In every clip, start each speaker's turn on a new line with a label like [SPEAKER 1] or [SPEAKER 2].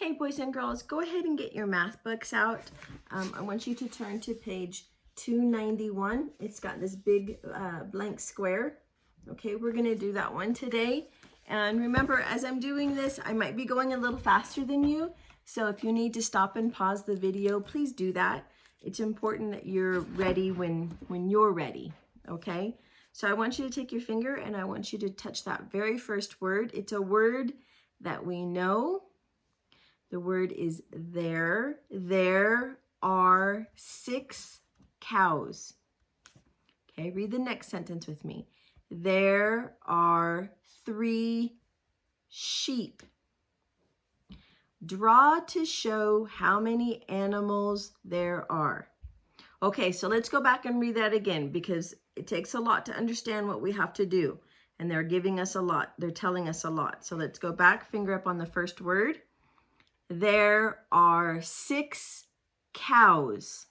[SPEAKER 1] Hey boys and girls, go ahead and get your math books out. I want you to turn to page 291. It's got this big blank square. Okay, we're gonna do that one today. And remember, as I'm doing this, I might be going a little faster than you. So if you need to stop and pause the video, please do that. It's important that you're ready when you're ready, okay? So I want you to take your finger and I want you to touch that very first word. It's a word that we know. The word is there. There are 6 cows. Okay, read the next sentence with me. There are 3 sheep. Draw to show how many animals there are. Okay, so let's go back and read that again because it takes a lot to understand what we have to do. And they're giving us a lot. They're telling us a lot. So let's go back, finger up on the first word. There are 6 cows.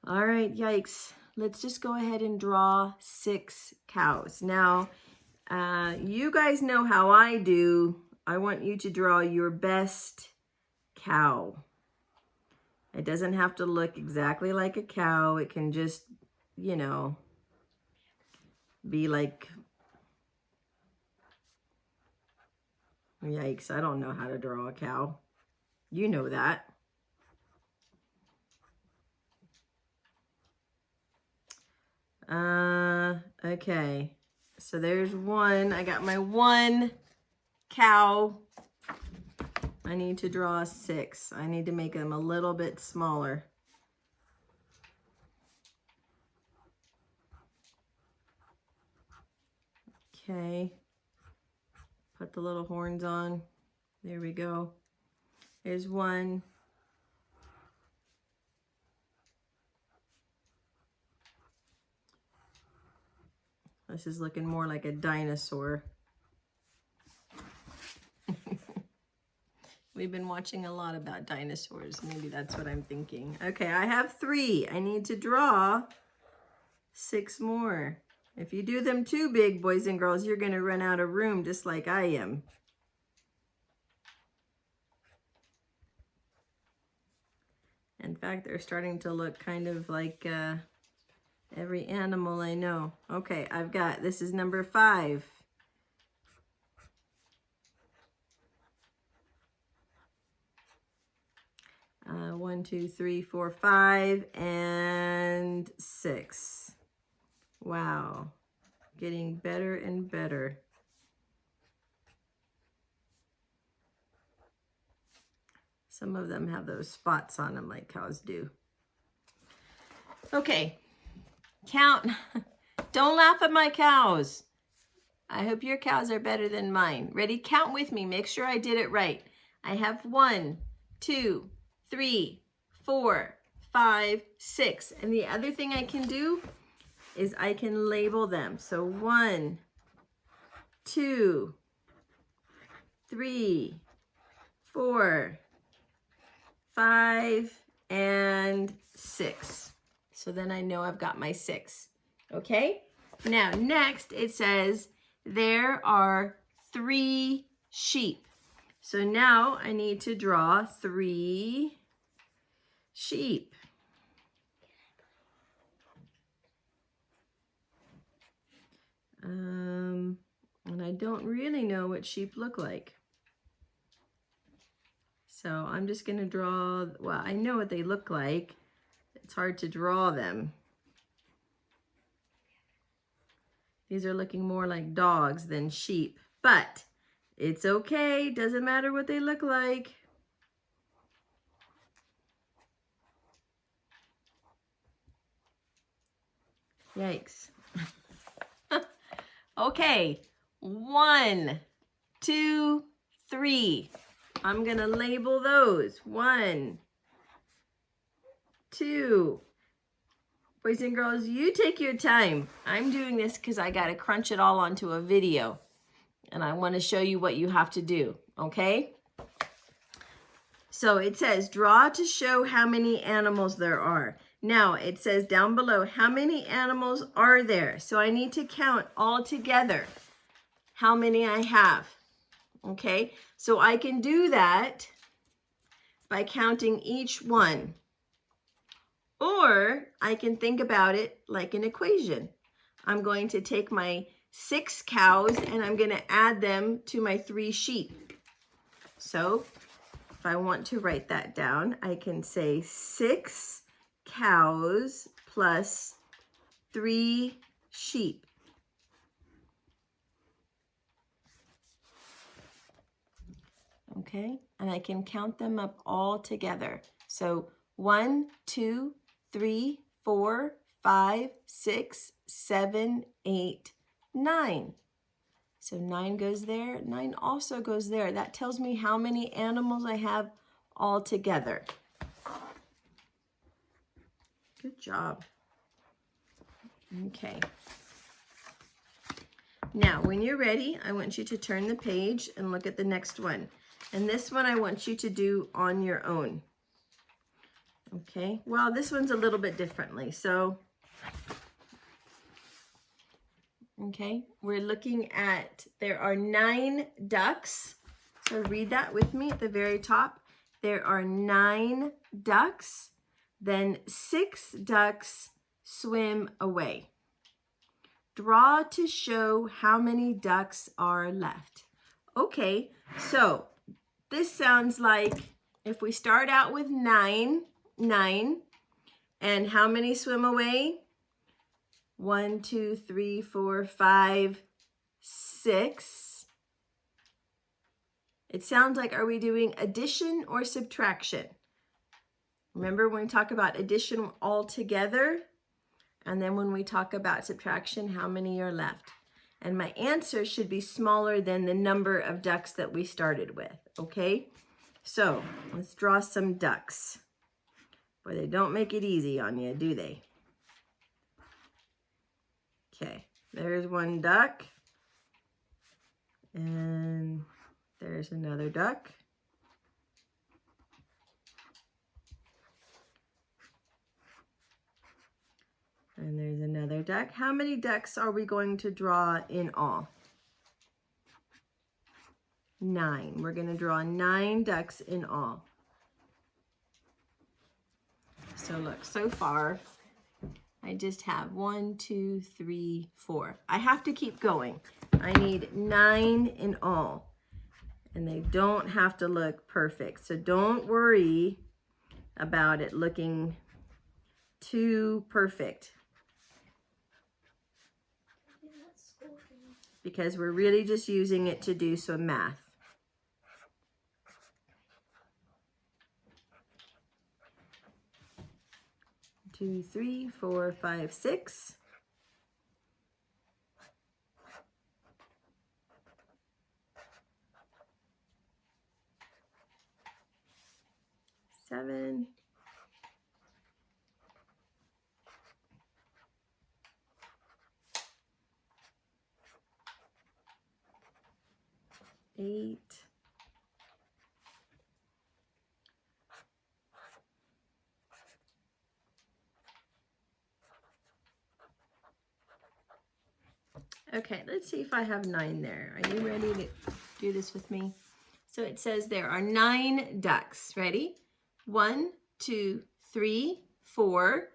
[SPEAKER 1] All right, yikes. Let's just go ahead and draw 6 cows. Now, you guys know how I do. I want you to draw your best cow. It doesn't have to look exactly like a cow. It can just, you know, be like, yikes, I don't know how to draw a cow. You know that. Okay. So there's one. I got my 1 cow. I need to draw 6. I need to make them a little bit smaller. Okay. Put the little horns on. There we go. There's 1. This is looking more like a dinosaur. We've been watching a lot about dinosaurs. Maybe that's what I'm thinking. Okay, I have 3. I need to draw 6 more. If you do them too big, boys and girls, you're going to run out of room just like I am. In fact, they're starting to look kind of like every animal I know. Okay, I've got, this is number 5. One, 2, 3, 4, 5, and 6. Wow, getting better and better. Some of them have those spots on them like cows do. Okay, count. Don't laugh at my cows. I hope your cows are better than mine. Ready? Count with me. Make sure I did it right. I have 1, 2, 3, 4, 5, 6. And the other thing I can do is I can label them. So 1, 2, 3, 4, 5, and 6. So then I know I've got my 6. Okay? Now, next it says there are 3 sheep. So now I need to draw 3 sheep. And I don't really know what sheep look like. So I'm just going to draw, well, I know what they look like. It's hard to draw them. These are looking more like dogs than sheep, but it's okay. Doesn't matter what they look like. Yikes. Okay, 1, 2, 3. I'm gonna label those. 1, 2. Boys and girls, you take your time. I'm doing this because I gotta crunch it all onto a video. And I wanna show you what you have to do, okay? So it says, draw to show how many animals there are. Now it says down below, how many animals are there? So I need to count all together how many I have. Okay, so I can do that by counting each one. Or I can think about it like an equation. I'm going to take my 6 cows and I'm going to add them to my 3 sheep. So if I want to write that down, I can say 6 cows plus 3 sheep. Okay, and I can count them up all together. So 1, 2, 3, 4, 5, 6, 7, 8, 9. So 9 goes there, 9 also goes there. That tells me how many animals I have all together. Good job. Okay. Now, when you're ready, I want you to turn the page and look at the next one. And this one I want you to do on your own. Okay, well, this one's a little bit differently. So, okay, we're looking at, there are 9 ducks. So read that with me at the very top. There are 9 ducks. Then 6 ducks swim away. Draw to show how many ducks are left. Okay, so this sounds like if we start out with 9, and how many swim away? 1, 2, 3, 4, 5, 6. It sounds like, are we doing addition or subtraction? Remember when we talk about addition all together? And then when we talk about subtraction, how many are left? And my answer should be smaller than the number of ducks that we started with, okay? So let's draw some ducks. Boy, they don't make it easy on you, do they? Okay, there's one duck. And there's another duck. And there's another duck. How many ducks are we going to draw in all? 9. We're going to draw 9 ducks in all. So look, so far, I just have 1, 2, 3, 4. I have to keep going. I need 9 in all. And they don't have to look perfect. So don't worry about it looking too perfect. Because we're really just using it to do some math. Two, 3, 4, 5, 6. Seven. 8. Okay, let's see if I have 9 there. Are you ready to do this with me? So it says there are 9 ducks. Ready? 1, 2, 3, 4,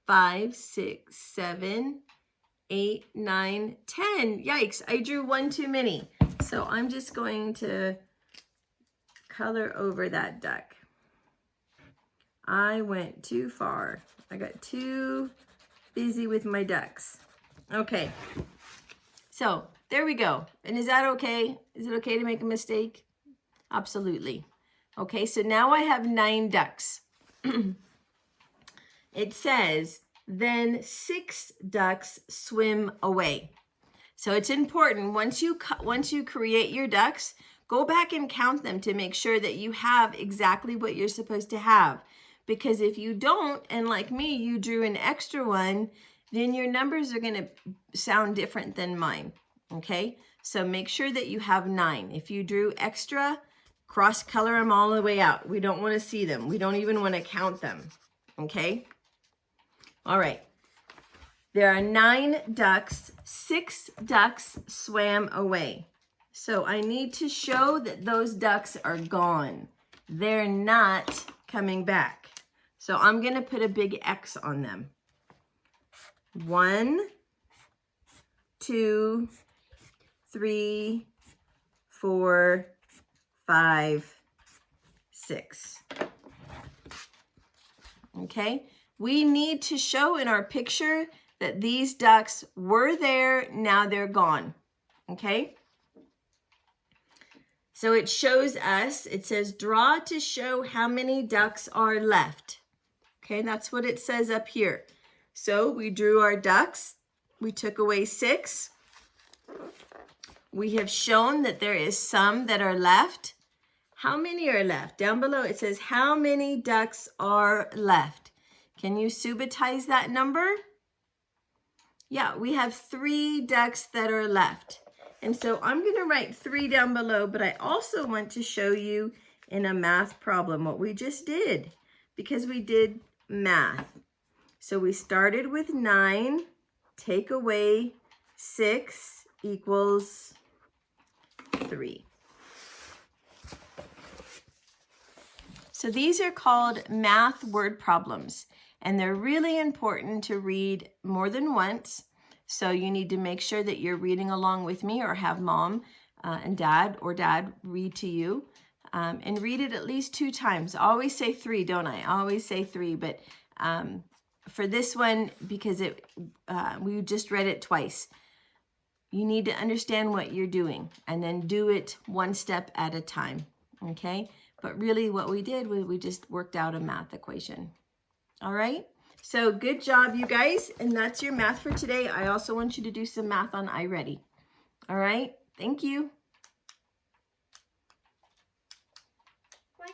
[SPEAKER 1] 5, 6, 7, 8, 9, 10. Yikes, I drew 1 too many. So I'm just going to color over that duck. I went too far. I got too busy with my ducks. Okay, so there we go. And is that okay? Is it okay to make a mistake? Absolutely. Okay, so now I have 9 ducks. It says, then 6 ducks swim away. So it's important, once you create your ducks, go back and count them to make sure that you have exactly what you're supposed to have. Because if you don't, and like me, you drew an extra one, then your numbers are going to sound different than mine. Okay, so make sure that you have 9. If you drew extra, cross color them all the way out. We don't want to see them. We don't even want to count them. Okay, all right. There are 9 ducks, 6 ducks swam away. So I need to show that those ducks are gone. they're not coming back. So I'm going to put a big X on them. 1, 2, 3, 4, 5, 6. Okay, we need to show in our picture that these ducks were there, now they're gone. Okay, so it shows us, it says draw to show how many ducks are left. Okay, that's what it says up here. So we drew our ducks, we took away 6. We have shown that there is some that are left. How many are left? Down below it says how many ducks are left. Can you subitize that number? Yeah, we have 3 ducks that are left. And so I'm going to write 3 down below, but I also want to show you in a math problem what we just did, because we did math. So we started with 9, take away 6 equals 3. So these are called math word problems, and they're really important to read more than once. So you need to make sure that you're reading along with me, or have mom and dad or dad read to you, and read it at least 2 times. I always say 3, don't I? I always say 3, but for this one, because we just read it twice, you need to understand what you're doing and then do it one step at a time, okay? But really what we did was we just worked out a math equation. All right, so good job, you guys. And that's your math for today. I also want you to do some math on iReady. All right, thank you.